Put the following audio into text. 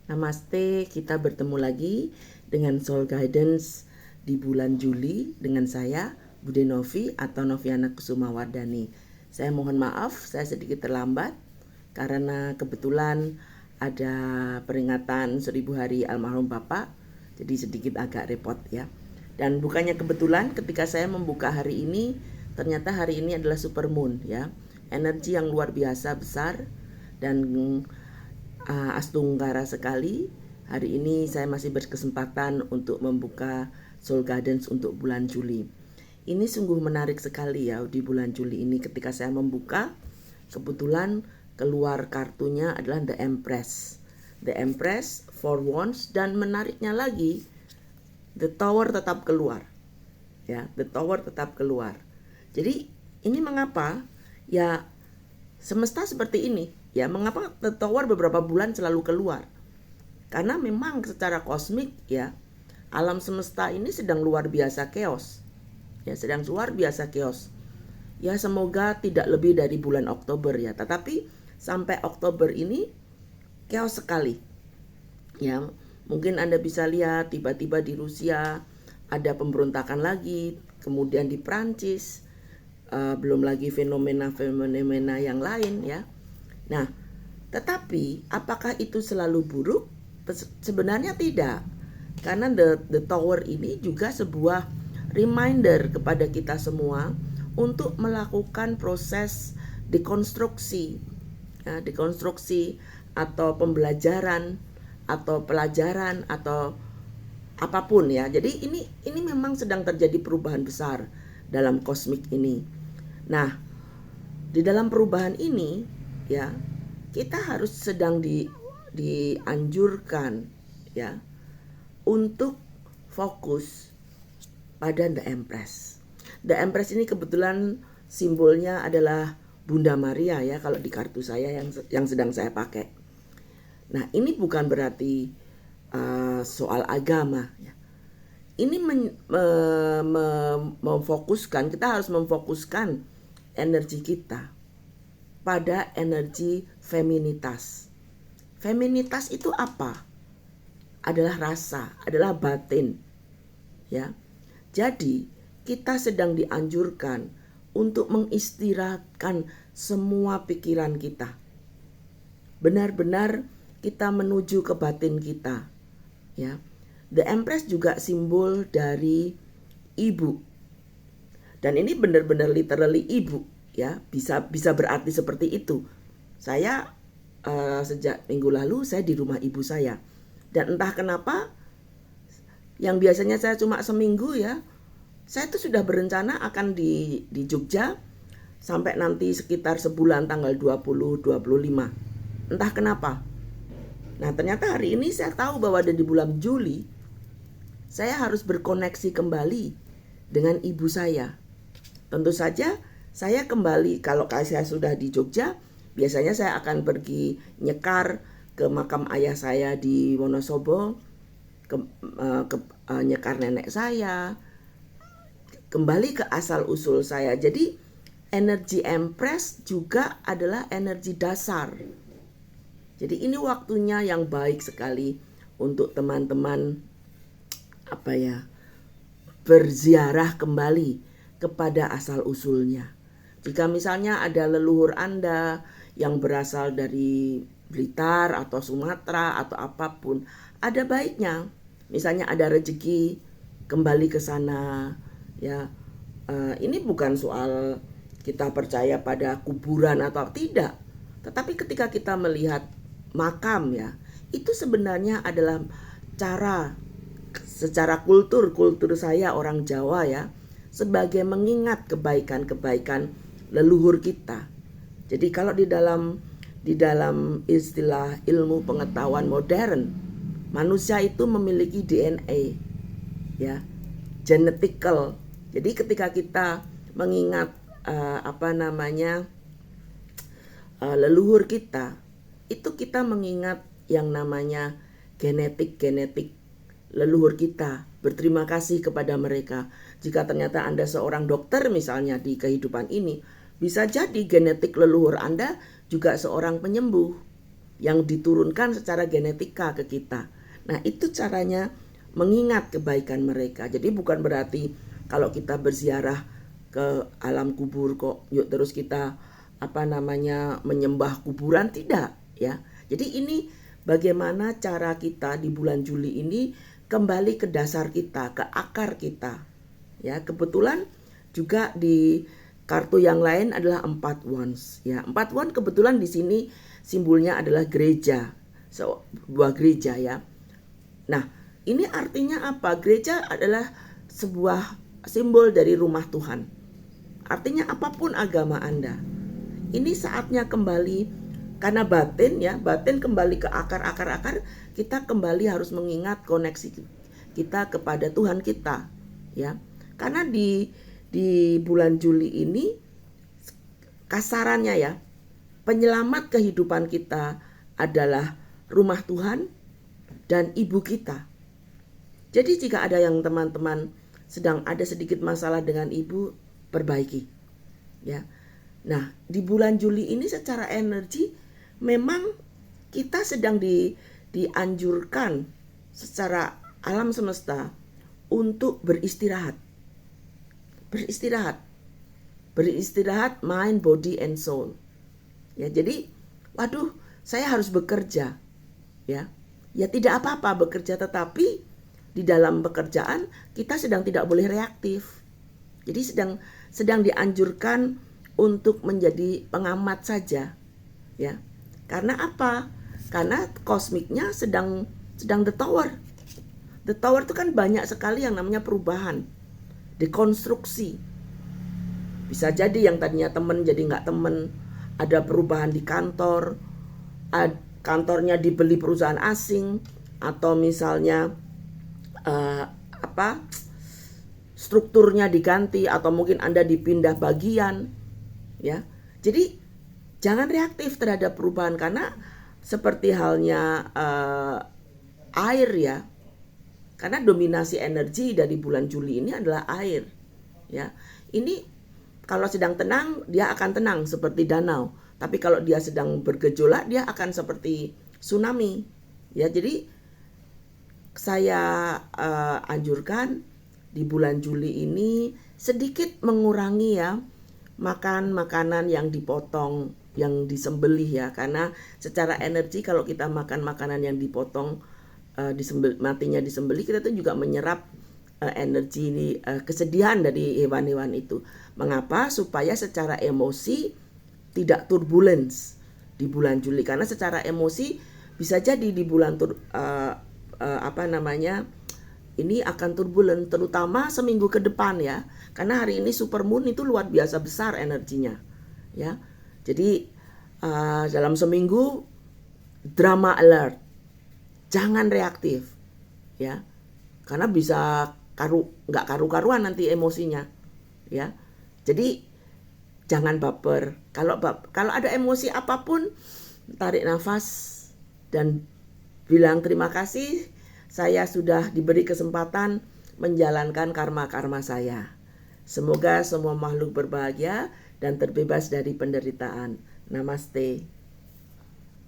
Namaste, kita bertemu lagi dengan Soul Guidance di bulan Juli dengan saya, Bude Novi atau Noviana Kusumawardani. Saya mohon maaf, saya sedikit terlambat karena kebetulan ada peringatan 1000 hari almarhum Bapak, jadi sedikit agak repot ya. Dan bukannya kebetulan ketika saya membuka hari ini, ternyata hari ini adalah supermoon ya. Energi yang luar biasa besar dan Astunggara sekali. Hari ini saya masih berkesempatan untuk membuka Soul Guidance untuk bulan Juli. Ini sungguh menarik sekali ya di bulan Juli ini ketika saya membuka, kebetulan keluar kartunya adalah The Empress. The Empress, Four Wands, dan menariknya lagi The Tower tetap keluar. Ya, The Tower tetap keluar. Jadi ini mengapa? Ya semesta seperti ini. Ya, mengapa The Tower beberapa bulan selalu keluar? Karena memang secara kosmik ya, alam semesta ini sedang luar biasa chaos. Ya, sedang luar biasa chaos. Ya, semoga tidak lebih dari bulan Oktober ya. Tetapi sampai Oktober ini chaos sekali. Ya, mungkin Anda bisa lihat tiba-tiba di Rusia ada pemberontakan lagi, kemudian di Prancis, belum lagi fenomena-fenomena yang lain ya. Nah, tetapi apakah itu selalu buruk? Sebenarnya tidak. Karena the Tower ini juga sebuah reminder kepada kita semua untuk melakukan proses dekonstruksi. Ya, dekonstruksi atau pembelajaran atau pelajaran atau apapun ya. Jadi ini memang sedang terjadi perubahan besar dalam kosmik ini. Nah, di dalam perubahan ini ya, kita harus sedang dianjurkan ya untuk fokus pada The Empress. The Empress ini kebetulan simbolnya adalah Bunda Maria ya kalau di kartu saya yang sedang saya pakai. Nah, ini bukan berarti soal agama ya. Ini memfokuskan, kita harus memfokuskan energi kita pada energi feminitas. Feminitas itu apa? Adalah rasa, adalah batin. Ya. Jadi, kita sedang dianjurkan untuk mengistirahatkan semua pikiran kita. Benar-benar kita menuju ke batin kita. Ya. The Empress juga simbol dari ibu. Dan ini benar-benar literally ibu. Ya, bisa berarti seperti itu. Saya sejak minggu lalu saya di rumah ibu saya, dan entah kenapa yang biasanya saya cuma seminggu ya, saya tuh sudah berencana akan di Jogja sampai nanti sekitar sebulan tanggal 20-25. Entah kenapa. Nah, ternyata hari ini saya tahu bahwa ada di bulan Juli saya harus berkoneksi kembali dengan ibu saya. Tentu saja saya kembali, kalau saya sudah di Jogja, biasanya saya akan pergi nyekar ke makam ayah saya di Wonosobo, nyekar nenek saya, kembali ke asal usul saya. Jadi energi Empress juga adalah energi dasar. Jadi ini waktunya yang baik sekali untuk teman-teman berziarah kembali kepada asal usulnya. Jika misalnya ada leluhur Anda yang berasal dari Blitar atau Sumatera atau apapun, ada baiknya misalnya ada rezeki kembali ke sana ya. Ini bukan soal kita percaya pada kuburan atau tidak, tetapi ketika kita melihat makam ya, itu sebenarnya adalah cara secara kultur saya orang Jawa ya, sebagai mengingat kebaikan-kebaikan leluhur kita. Jadi kalau di dalam istilah ilmu pengetahuan modern, manusia itu memiliki DNA ya, genetical. Jadi ketika kita mengingat leluhur kita, itu kita mengingat yang namanya genetik leluhur kita. Berterima kasih kepada mereka. Jika ternyata Anda seorang dokter misalnya di kehidupan ini, bisa jadi genetik leluhur Anda juga seorang penyembuh. yang diturunkan secara genetika ke kita. Nah, itu caranya mengingat kebaikan mereka. Jadi bukan berarti kalau kita berziarah ke alam kubur kok yuk terus kita menyembah kuburan, tidak ya. Jadi ini bagaimana cara kita di bulan Juli ini kembali ke dasar kita, ke akar kita. Ya, kebetulan juga di kartu yang lain adalah 4 wands. Ya, 4 wands kebetulan di sini simbolnya adalah gereja, sebuah gereja ya. Nah, ini artinya apa? Gereja adalah sebuah simbol dari rumah Tuhan. Artinya apapun agama Anda, ini saatnya kembali, karena batin ya, batin kembali ke akar-akar, kita kembali harus mengingat koneksi kita kepada Tuhan kita ya. Karena di bulan Juli ini kasarannya ya, penyelamat kehidupan kita adalah rumah Tuhan dan ibu kita. Jadi jika ada yang teman-teman sedang ada sedikit masalah dengan ibu, perbaiki ya. Nah, di bulan Juli ini secara energi memang kita sedang dianjurkan secara alam semesta untuk beristirahat. Beristirahat mind, body, and soul. Ya, jadi waduh, saya harus bekerja. Ya. Ya tidak apa-apa bekerja, tetapi di dalam pekerjaan kita sedang tidak boleh reaktif. Jadi sedang dianjurkan untuk menjadi pengamat saja. Ya. Karena apa? Karena kosmiknya sedang the tower. The tower itu kan banyak sekali yang namanya perubahan, dekonstruksi. Bisa jadi yang tadinya teman jadi nggak teman, ada perubahan di kantor, kantornya dibeli perusahaan asing, atau misalnya strukturnya diganti, atau mungkin Anda dipindah bagian ya. Jadi jangan reaktif terhadap perubahan, karena seperti halnya air ya, karena dominasi energi dari bulan Juli ini adalah air ya. Ini kalau sedang tenang dia akan tenang seperti danau, tapi kalau dia sedang bergejolak dia akan seperti tsunami ya. Jadi saya anjurkan di bulan Juli ini sedikit mengurangi ya makan makanan yang dipotong, yang disembelih ya, karena secara energi kalau kita makan makanan yang dipotong, matinya disembelih, kita tuh juga menyerap energi ini, kesedihan dari hewan-hewan itu. Mengapa? Supaya secara emosi tidak turbulence di bulan Juli, karena secara emosi bisa jadi di bulan ini akan turbulent, terutama seminggu ke depan ya, karena hari ini supermoon itu luar biasa besar energinya ya. Jadi dalam seminggu drama alert, jangan reaktif ya, karena bisa nggak karu-karuan nanti emosinya ya. Jadi jangan baper. Kalau ada emosi apapun, tarik nafas dan bilang terima kasih, saya sudah diberi kesempatan menjalankan karma-karma saya. Semoga semua makhluk berbahagia dan terbebas dari penderitaan. Namaste.